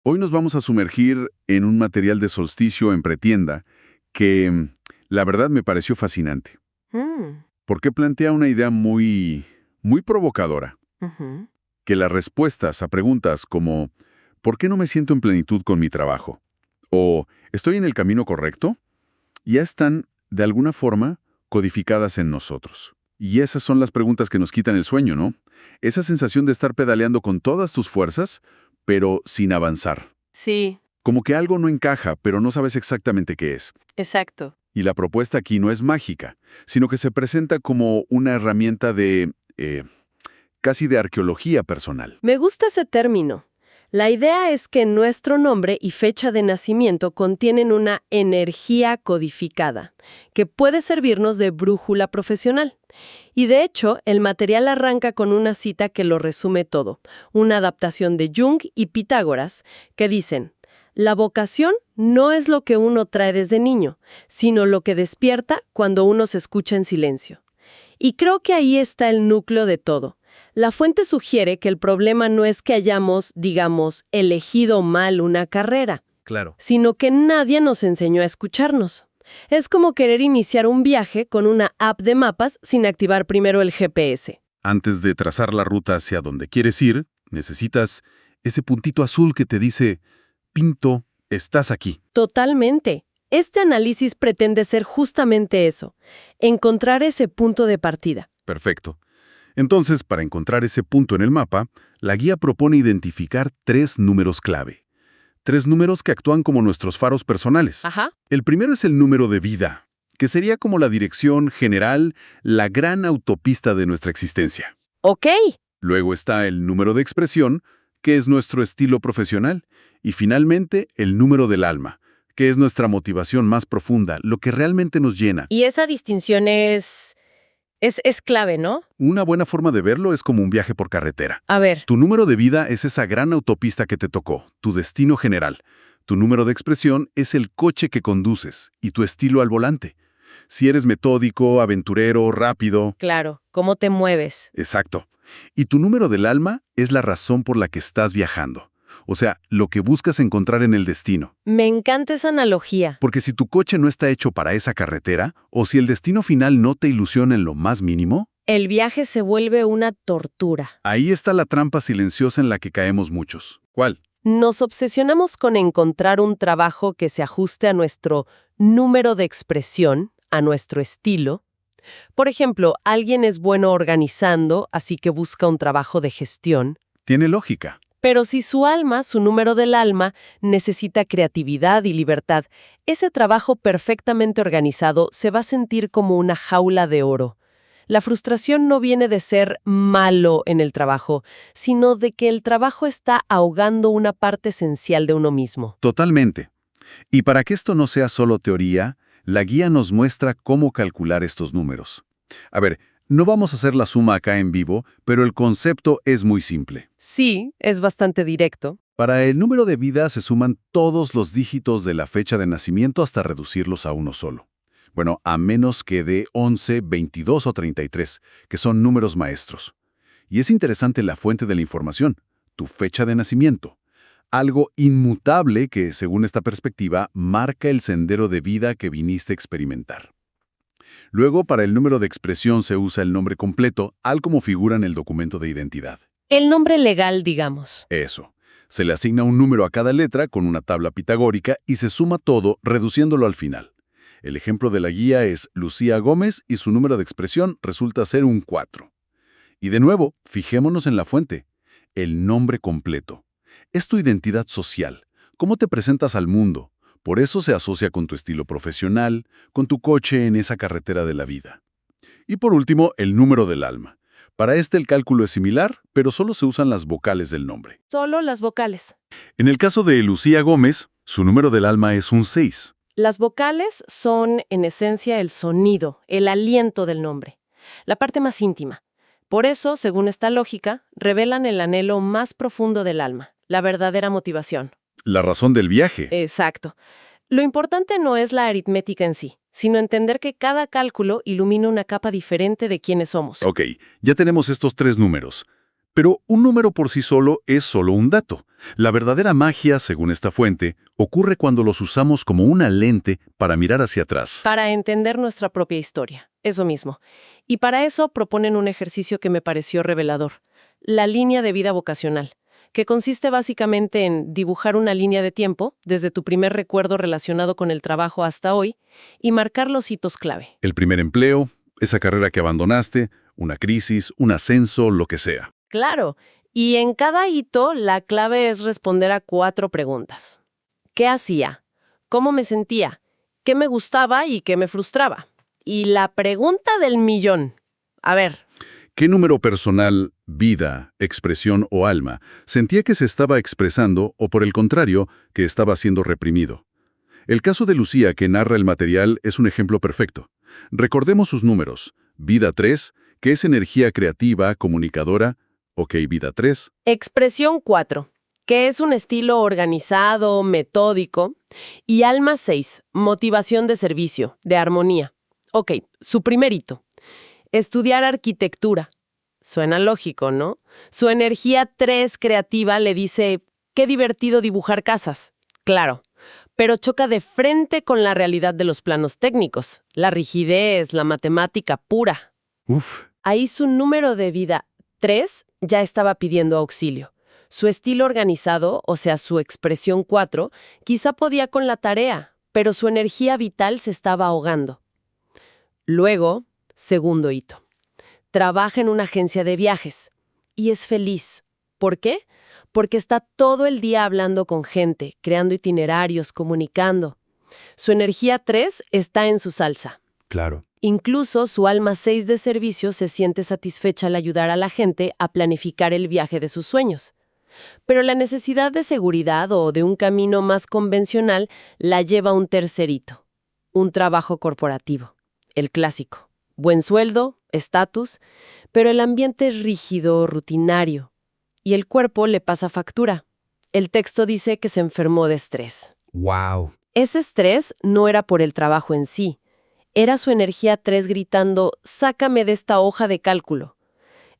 Hoy nos vamos a sumergir en un material de solsticio en pretienda que, la verdad, me pareció fascinante, Mm, porque plantea una idea muy provocadora, ujú. que las respuestas a preguntas como ¿por qué no me siento en plenitud con mi trabajo? O ¿estoy en el camino correcto? Ya están, de alguna forma, codificadas en nosotros. Y esas son las preguntas que nos quitan el sueño, ¿no? Esa sensación de estar pedaleando con todas tus fuerzas, pero sin avanzar. Sí, Como que algo no encaja, pero no sabes exactamente qué es. exacto. Y la propuesta aquí no es mágica, sino que se presenta como una herramienta casi de arqueología personal. Me gusta ese término. La idea es que nuestro nombre y fecha de nacimiento contienen una energía codificada, que puede servirnos de brújula profesional. Y de hecho, el material arranca con una cita que lo resume todo, una adaptación de Jung y Pitágoras, que dicen: la vocación no es lo que uno trae desde niño, sino lo que despierta cuando uno se escucha en silencio. Y creo que ahí está el núcleo de todo. La fuente sugiere que el problema no es que hayamos, digamos, elegido mal una carrera, Claro. sino que nadie nos enseñó a escucharnos. Es como querer iniciar un viaje con una app de mapas sin activar primero el GPS. Antes de trazar la ruta hacia donde quieres ir, necesitas ese puntito azul que te dice, Pinto, estás aquí. Totalmente. Este análisis pretende ser justamente eso, encontrar ese punto de partida. Perfecto. Entonces, para encontrar ese punto en el mapa, la guía propone identificar 3 números clave. 3 números que actúan como nuestros faros personales. Ajá. El primero es el número de vida, que sería como la dirección general, la gran autopista de nuestra existencia. Ok. Luego está el número de expresión, que es nuestro estilo profesional. Y finalmente, el número del alma, que es nuestra motivación más profunda, lo que realmente nos llena. Y esa distinción es clave, ¿no? Una buena forma de verlo es como un viaje por carretera. A ver. Tu número de vida es esa gran autopista que te tocó, tu destino general. Tu número de expresión es el coche que conduces y tu estilo al volante. Si eres metódico, aventurero, rápido. Claro, ¿cómo te mueves? Exacto. Y tu número del alma es la razón por la que estás viajando. O sea, lo que buscas encontrar en el destino. Me encanta esa analogía. Porque si tu coche no está hecho para esa carretera, o si el destino final no te ilusiona en lo más mínimo, El viaje se vuelve una tortura. ahí está la trampa silenciosa en la que caemos muchos. ¿Cuál? Nos obsesionamos con encontrar un trabajo que se ajuste a nuestro número de expresión, a nuestro estilo. Por ejemplo, alguien es bueno organizando, así que busca un trabajo de gestión. Tiene lógica. Pero si su alma, su número del alma, necesita creatividad y libertad, ese trabajo perfectamente organizado se va a sentir como una jaula de oro. La frustración no viene de ser malo en el trabajo, sino de que el trabajo está ahogando una parte esencial de uno mismo. Totalmente. Y para que esto no sea solo teoría, la guía nos muestra cómo calcular estos números. A ver, no vamos a hacer la suma acá en vivo, pero el concepto es muy simple. Sí, es bastante directo. Para el número de vida se suman todos los dígitos de la fecha de nacimiento hasta reducirlos a uno solo. Bueno, a menos que de 11, 22 o 33, que son números maestros. Y es interesante la fuente de la información, tu fecha de nacimiento. Algo inmutable que, según esta perspectiva, marca el sendero de vida que viniste a experimentar. Luego, para el número de expresión se usa el nombre completo, al como figura en el documento de identidad. El nombre legal, digamos. Eso. Se le asigna un número a cada letra con una tabla pitagórica y se suma todo, reduciéndolo al final. El ejemplo de la guía es Lucía Gómez y su número de expresión resulta ser un 4. Y de nuevo, fijémonos en la fuente. El nombre completo. Es tu identidad social. ¿Cómo te presentas al mundo? Por eso se asocia con tu estilo profesional, con tu coche en esa carretera de la vida. Y por último, el número del alma. Para este el cálculo es similar, pero solo se usan las vocales del nombre. Solo las vocales. En el caso de Lucía Gómez, su número del alma es un 6. Las vocales son, en esencia, el sonido, el aliento del nombre, la parte más íntima. Por eso, según esta lógica, revelan el anhelo más profundo del alma, la verdadera motivación. La razón del viaje. Exacto. Lo importante no es la aritmética en sí, sino entender que cada cálculo ilumina una capa diferente de quiénes somos. Ok, ya tenemos estos 3 números. Pero un número por sí solo es solo un dato. La verdadera magia, según esta fuente, ocurre cuando los usamos como una lente para mirar hacia atrás. Para entender nuestra propia historia, eso mismo. Y para eso proponen un ejercicio que me pareció revelador, la línea de vida vocacional, que consiste básicamente en dibujar una línea de tiempo, desde tu primer recuerdo relacionado con el trabajo hasta hoy, y marcar los hitos clave. El primer empleo, esa carrera que abandonaste, una crisis, un ascenso, lo que sea. Claro, y en cada hito la clave es responder a 4 preguntas. ¿Qué hacía? ¿Cómo me sentía? ¿Qué me gustaba y qué me frustraba? Y la pregunta del millón. A ver, ¿Qué número personal, vida, expresión o alma sentía que se estaba expresando o, por el contrario, que estaba siendo reprimido? El caso de Lucía, que narra el material, es un ejemplo perfecto. Recordemos sus números. Vida 3, que es energía creativa, comunicadora. Ok, vida 3. expresión 4, que es un estilo organizado, metódico. Y alma 6, motivación de servicio, de armonía. Ok, su primer hito. Estudiar arquitectura. Suena lógico, ¿no? Su energía 3 creativa le dice, qué divertido dibujar casas. Claro, pero choca de frente con la realidad de los planos técnicos, la rigidez, la matemática pura. Uf. Ahí su número de vida 3 ya estaba pidiendo auxilio. Su estilo organizado, o sea, su expresión 4, quizá podía con la tarea, pero su energía vital se estaba ahogando. Luego, segundo hito. Trabaja en una agencia de viajes y es feliz. ¿Por qué? Porque está todo el día hablando con gente, creando itinerarios, comunicando. Su energía 3 está en su salsa. Claro. Incluso su alma 6 de servicio se siente satisfecha al ayudar a la gente a planificar el viaje de sus sueños. Pero la necesidad de seguridad o de un camino más convencional la lleva a un tercer hito. Un trabajo corporativo. El clásico. Buen sueldo, estatus, pero el ambiente es rígido, rutinario. Y el cuerpo le pasa factura. El texto dice que se enfermó de estrés. ¡Wow! Ese estrés no era por el trabajo en sí. Era su energía 3 gritando, sácame de esta hoja de cálculo.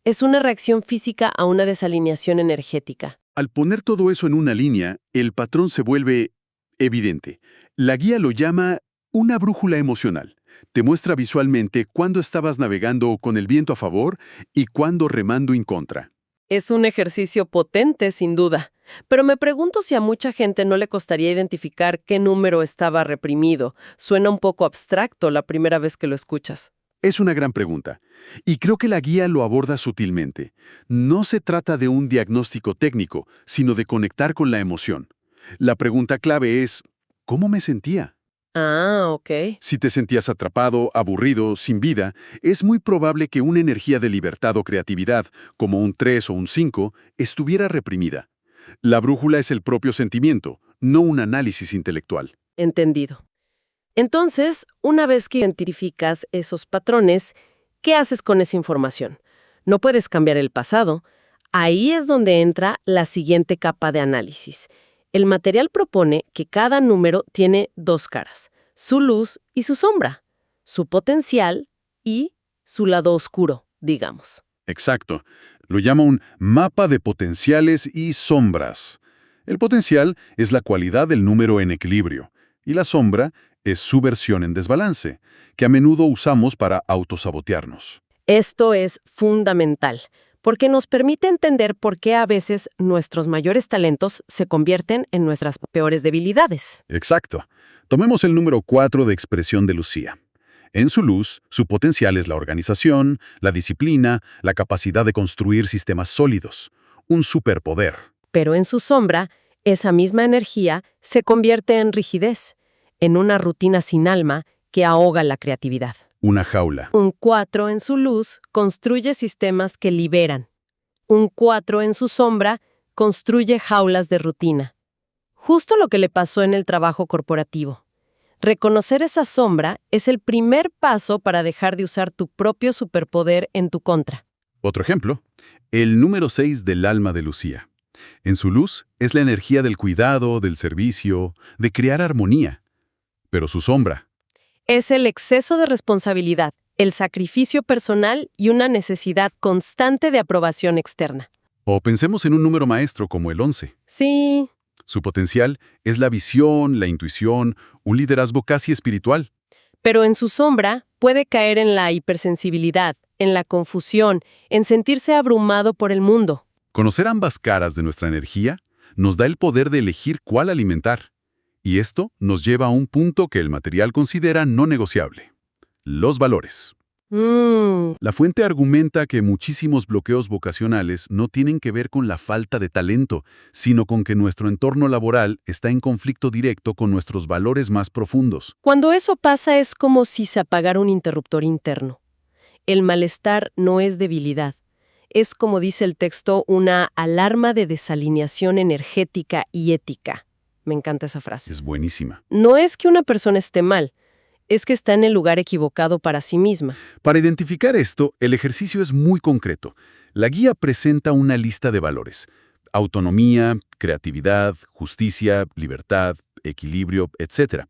Es una reacción física a una desalineación energética. Al poner todo eso en una línea, el patrón se vuelve evidente. La guía lo llama una brújula emocional. Te muestra visualmente cuándo estabas navegando con el viento a favor y cuándo remando en contra. Es un ejercicio potente, sin duda. Pero me pregunto si a mucha gente no le costaría identificar qué número estaba reprimido. Suena un poco abstracto la primera vez que lo escuchas. Es una gran pregunta, y creo que la guía lo aborda sutilmente. No se trata de un diagnóstico técnico, sino de conectar con la emoción. La pregunta clave es, ¿cómo me sentía? Ah, ok. Si te sentías atrapado, aburrido, sin vida, es muy probable que una energía de libertad o creatividad, como un 3 o un 5, estuviera reprimida. La brújula es el propio sentimiento, no un análisis intelectual. Entendido. Entonces, una vez que identificas esos patrones, ¿qué haces con esa información? No puedes cambiar el pasado. Ahí es donde entra la siguiente capa de análisis. El material propone que cada número tiene 2 caras, su luz y su sombra, su potencial y su lado oscuro, digamos. Exacto. Lo llama un mapa de potenciales y sombras. El potencial es la cualidad del número en equilibrio, y la sombra es su versión en desbalance, que a menudo usamos para autosabotearnos. Esto es fundamental, porque nos permite entender por qué a veces nuestros mayores talentos se convierten en nuestras peores debilidades. Exacto. Tomemos el número 4 de expresión de Lucía. En su luz, su potencial es la organización, la disciplina, la capacidad de construir sistemas sólidos. Un superpoder. Pero en su sombra, esa misma energía se convierte en rigidez, en una rutina sin alma que ahoga la creatividad. Una jaula. Un 4 en su luz construye sistemas que liberan. Un 4 en su sombra construye jaulas de rutina. Justo lo que le pasó en el trabajo corporativo. Reconocer esa sombra es el primer paso para dejar de usar tu propio superpoder en tu contra. Otro ejemplo, el número 6 del alma de Lucía. En su luz es la energía del cuidado, del servicio, de crear armonía. Pero su sombra. Es el exceso de responsabilidad, el sacrificio personal y una necesidad constante de aprobación externa. O pensemos en un número maestro como el 11. Sí, Su potencial es la visión, la intuición, un liderazgo casi espiritual. pero en su sombra puede caer en la hipersensibilidad, en la confusión, en sentirse abrumado por el mundo. Conocer ambas caras de nuestra energía nos da el poder de elegir cuál alimentar. Y esto nos lleva a un punto que el material considera no negociable: los valores. La fuente argumenta que muchísimos bloqueos vocacionales no tienen que ver con la falta de talento, sino con que nuestro entorno laboral está en conflicto directo con nuestros valores más profundos. Cuando eso pasa es como si se apagara un interruptor interno. El malestar no es debilidad. Es, como dice el texto, una alarma de desalineación energética y ética. Me encanta esa frase. Es buenísima. No es que una persona esté mal, es que está en el lugar equivocado para sí misma. Para identificar esto, el ejercicio es muy concreto. La guía presenta una lista de valores: autonomía, creatividad, justicia, libertad, equilibrio, etc.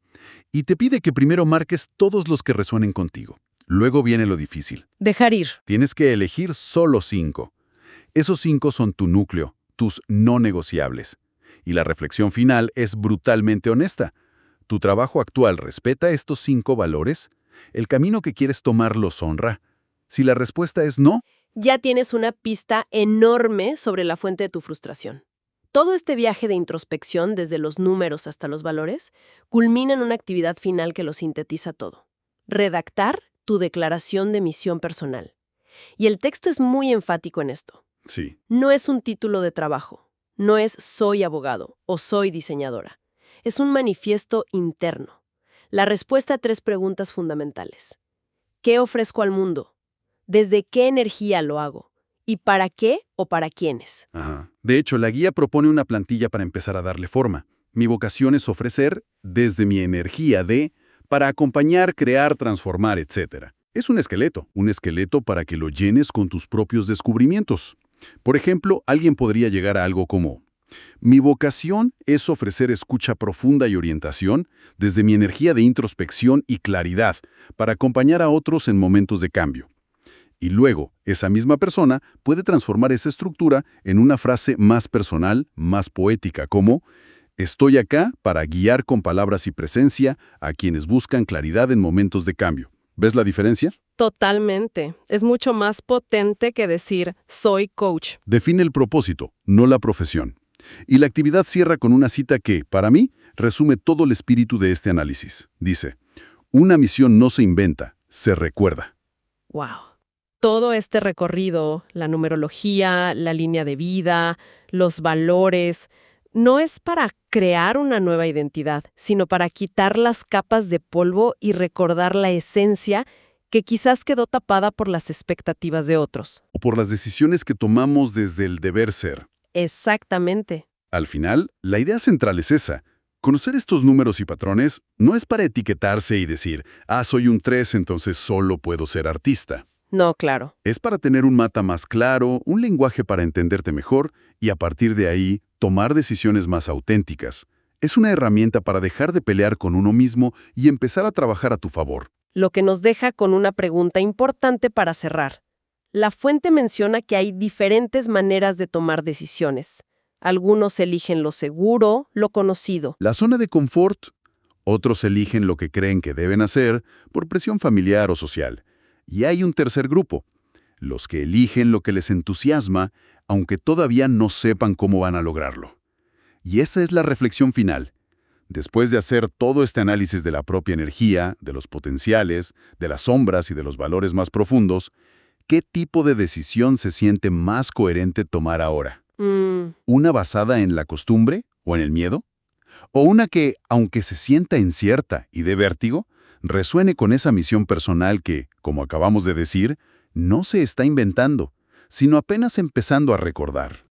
Y te pide que primero marques todos los que resuenen contigo. Luego viene lo difícil. Dejar ir. Tienes que elegir solo 5. Esos 5 son tu núcleo, tus no negociables. Y la reflexión final es brutalmente honesta. ¿Tu trabajo actual respeta estos 5 valores? ¿El camino que quieres tomar los honra? Si la respuesta es no, Ya tienes una pista enorme sobre la fuente de tu frustración. Todo este viaje de introspección, desde los números hasta los valores, culmina en una actividad final que lo sintetiza todo: redactar tu declaración de misión personal. Y el texto es muy enfático en esto. sí. No es un título de trabajo, no es soy abogado o soy diseñadora. Es un manifiesto interno. La respuesta a 3 preguntas fundamentales. ¿Qué ofrezco al mundo? ¿Desde qué energía lo hago? ¿Y para qué o para quiénes? Ajá. De hecho, la guía propone una plantilla para empezar a darle forma. Mi vocación es ofrecer desde mi energía para acompañar, crear, transformar, etc. Es un esqueleto para que lo llenes con tus propios descubrimientos. Por ejemplo, alguien podría llegar a algo como: mi vocación es ofrecer escucha profunda y orientación desde mi energía de introspección y claridad para acompañar a otros en momentos de cambio. Y luego, esa misma persona puede transformar esa estructura en una frase más personal, más poética, como: estoy acá para guiar con palabras y presencia a quienes buscan claridad en momentos de cambio. ¿Ves la diferencia? Totalmente. Es mucho más potente que decir soy coach. Define el propósito, no la profesión. Y la actividad cierra con una cita que, para mí, resume todo el espíritu de este análisis. Dice: una misión no se inventa, se recuerda. ¡Wow! Todo este recorrido, la numerología, la línea de vida, los valores, no es para crear una nueva identidad, sino para quitar las capas de polvo y recordar la esencia que quizás quedó tapada por las expectativas de otros. O por las decisiones que tomamos desde el deber ser. Exactamente. Al final, la idea central es esa. Conocer estos números y patrones no es para etiquetarse y decir: soy un 3, entonces solo puedo ser artista. No, claro. Es para tener un mapa más claro, un lenguaje para entenderte mejor y a partir de ahí tomar decisiones más auténticas. Es una herramienta para dejar de pelear con uno mismo y empezar a trabajar a tu favor. Lo que nos deja con una pregunta importante para cerrar. La fuente menciona que hay diferentes maneras de tomar decisiones. Algunos eligen lo seguro, lo conocido. La zona de confort. Otros eligen lo que creen que deben hacer por presión familiar o social. Y hay un tercer grupo, los que eligen lo que les entusiasma, aunque todavía no sepan cómo van a lograrlo. Y esa es la reflexión final. Después de hacer todo este análisis de la propia energía, de los potenciales, de las sombras y de los valores más profundos, ¿qué tipo de decisión se siente más coherente tomar ahora? ¿Una basada en la costumbre o en el miedo? ¿O una que, aunque se sienta incierta y de vértigo, resuene con esa misión personal que, como acabamos de decir, no se está inventando, sino apenas empezando a recordar?